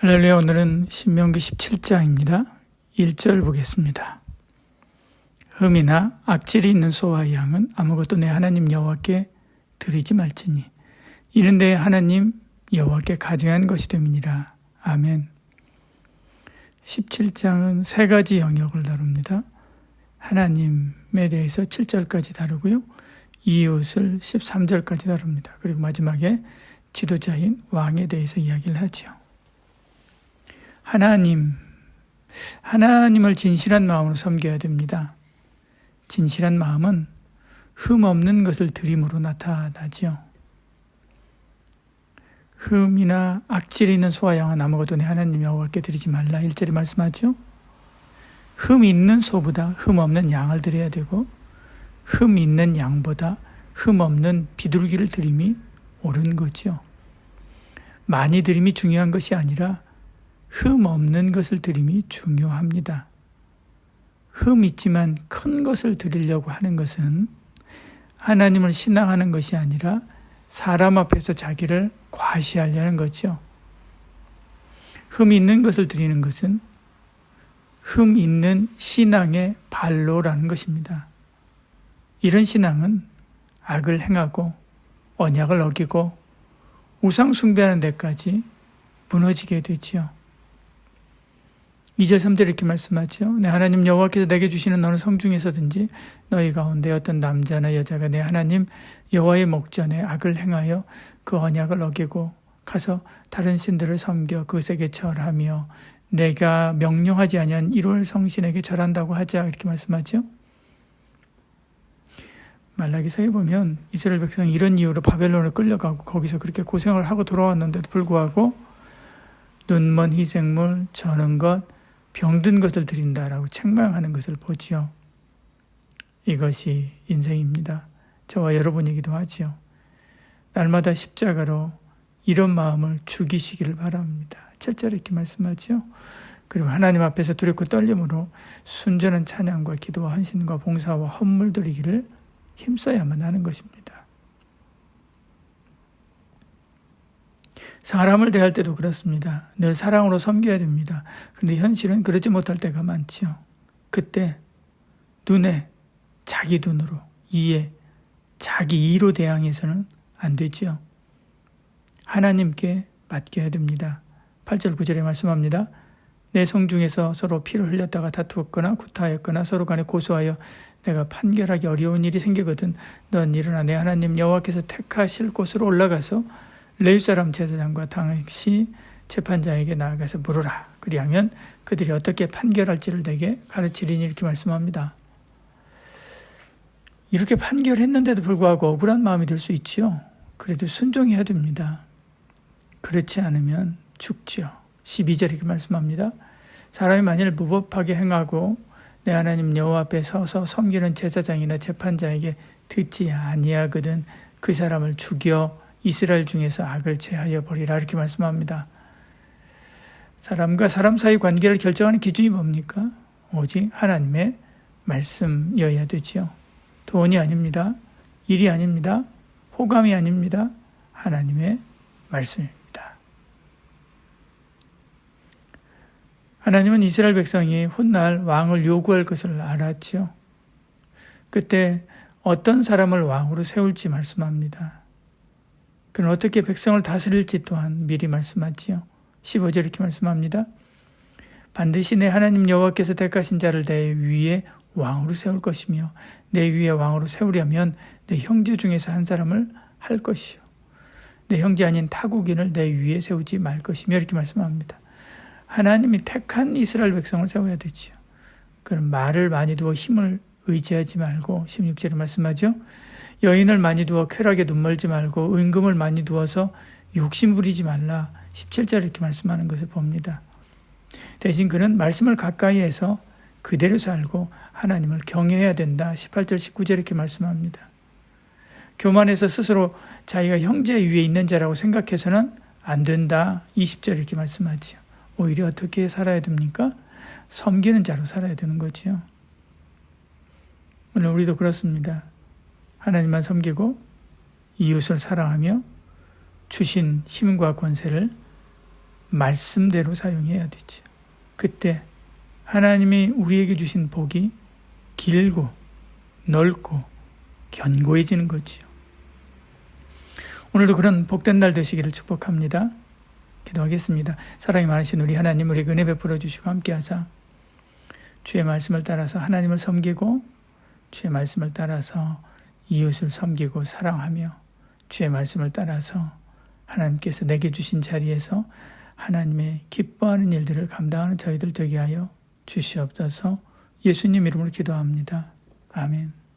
할렐루야. 오늘은 신명기 17장입니다. 1절 보겠습니다. 흠이나 악질이 있는 소와 양은 아무것도 내 하나님 여호와께 드리지 말지니 이는 내 하나님 여호와께 가증한 것이 됨이니라. 아멘. 17장은 세 가지 영역을 다룹니다. 하나님에 대해서 7절까지 다루고요. 이웃을 13절까지 다룹니다. 그리고 마지막에 지도자인 왕에 대해서 이야기를 하죠. 하나님을 진실한 마음으로 섬겨야 됩니다. 진실한 마음은 흠 없는 것을 드림으로 나타나죠. 흠이나 악질이 있는 소와 양은 아무것도 내 하나님 여호와께 드리지 말라 1절에 말씀하죠. 흠 있는 소보다 흠 없는 양을 드려야 되고 흠 있는 양보다 흠 없는 비둘기를 드림이 옳은 거죠. 많이 드림이 중요한 것이 아니라 흠 없는 것을 드림이 중요합니다. 흠 있지만 큰 것을 드리려고 하는 것은 하나님을 신앙하는 것이 아니라 사람 앞에서 자기를 과시하려는 거죠. 흠 있는 것을 드리는 것은 흠 있는 신앙의 발로라는 것입니다. 이런 신앙은 악을 행하고 언약을 어기고 우상 숭배하는 데까지 무너지게 되지요. 2절 3절 이렇게 말씀하죠. 내 하나님 여호와께서 내게 주시는 어느 성 중에서든지 너희 가운데 어떤 남자나 여자가 내 하나님 여호와의 목전에 악을 행하여 그 언약을 어기고 가서 다른 신들을 섬겨 그것에게 절하며 내가 명령하지 아니한 1월 성신에게 절한다고 하자 이렇게 말씀하죠. 말라기서에 보면 이스라엘 백성이 이런 이유로 바벨론을 끌려가고 거기서 그렇게 고생을 하고 돌아왔는데도 불구하고 눈먼 희생물, 저는 것, 병든 것을 드린다라고 책망하는 것을 보지요. 이것이 인생입니다. 저와 여러분이기도 하지요. 날마다 십자가로 이런 마음을 죽이시기를 바랍니다. 7절에 이렇게 말씀하지요. 그리고 하나님 앞에서 두렵고 떨림으로 순전한 찬양과 기도와 헌신과 봉사와 헌물 드리기를 힘써야만 하는 것입니다. 사람을 대할 때도 그렇습니다. 늘 사랑으로 섬겨야 됩니다. 그런데 현실은 그러지 못할 때가 많지요. 그때 눈에 자기 눈으로 이에 자기 이로 대항해서는 안 되지요. 하나님께 맡겨야 됩니다. 8절 9절에 말씀합니다. 내 성 중에서 서로 피를 흘렸다가 다투었거나 구타하였거나 서로 간에 고소하여 내가 판결하기 어려운 일이 생기거든 넌 일어나 내 하나님 여호와께서 택하실 곳으로 올라가서 레위 사람 제사장과 당시 재판장에게 나아가서 물으라. 그리하면 그들이 어떻게 판결할지를 내게 가르치리니 이렇게 말씀합니다. 이렇게 판결했는데도 불구하고 억울한 마음이 들 수 있지요. 그래도 순종해야 됩니다. 그렇지 않으면 죽지요. 12절 이렇게 말씀합니다. 사람이 만일 무법하게 행하고 내 하나님 여호와 앞에 서서 섬기는 제사장이나 재판장에게 듣지 아니하거든 그 사람을 죽여 이스라엘 중에서 악을 제하여 버리라 이렇게 말씀합니다. 사람과 사람 사이 관계를 결정하는 기준이 뭡니까? 오직 하나님의 말씀이어야 되지요. 돈이 아닙니다. 일이 아닙니다. 호감이 아닙니다. 하나님의 말씀입니다. 하나님은 이스라엘 백성이 훗날 왕을 요구할 것을 알았지요. 그때 어떤 사람을 왕으로 세울지 말씀합니다. 그는 어떻게 백성을 다스릴지 또한 미리 말씀하지요. 15절 이렇게 말씀합니다. 반드시 내 하나님 여호와께서 택하신 자를 내 위에 왕으로 세울 것이며 내 위에 왕으로 세우려면 내 형제 중에서 한 사람을 할 것이요. 내 형제 아닌 타국인을 내 위에 세우지 말 것이며 이렇게 말씀합니다. 하나님이 택한 이스라엘 백성을 세워야 되지요. 그럼 말을 많이 두어 힘을 의지하지 말고 16절에 말씀하죠. 여인을 많이 두어 쾌락에 눈멀지 말고 은금을 많이 두어서 욕심 부리지 말라 17절 이렇게 말씀하는 것을 봅니다. 대신 그는 말씀을 가까이 해서 그대로 살고 하나님을 경외해야 된다 18절 19절 이렇게 말씀합니다. 교만해서 스스로 자기가 형제 위에 있는 자라고 생각해서는 안 된다 20절 이렇게 말씀하지요. 오히려 어떻게 살아야 됩니까? 섬기는 자로 살아야 되는 거지요. 오늘 우리도 그렇습니다. 하나님만 섬기고 이웃을 사랑하며 주신 힘과 권세를 말씀대로 사용해야 되죠. 그때 하나님이 우리에게 주신 복이 길고 넓고 견고해지는 거지요. 오늘도 그런 복된 날 되시기를 축복합니다. 기도하겠습니다. 사랑이 많으신 우리 하나님, 우리에게 은혜 베풀어 주시고 함께하사 주의 말씀을 따라서 하나님을 섬기고 주의 말씀을 따라서 이웃을 섬기고 사랑하며 주의 말씀을 따라서 하나님께서 내게 주신 자리에서 하나님의 기뻐하는 일들을 감당하는 저희들 되게 하여 주시옵소서. 예수님 이름으로 기도합니다. 아멘.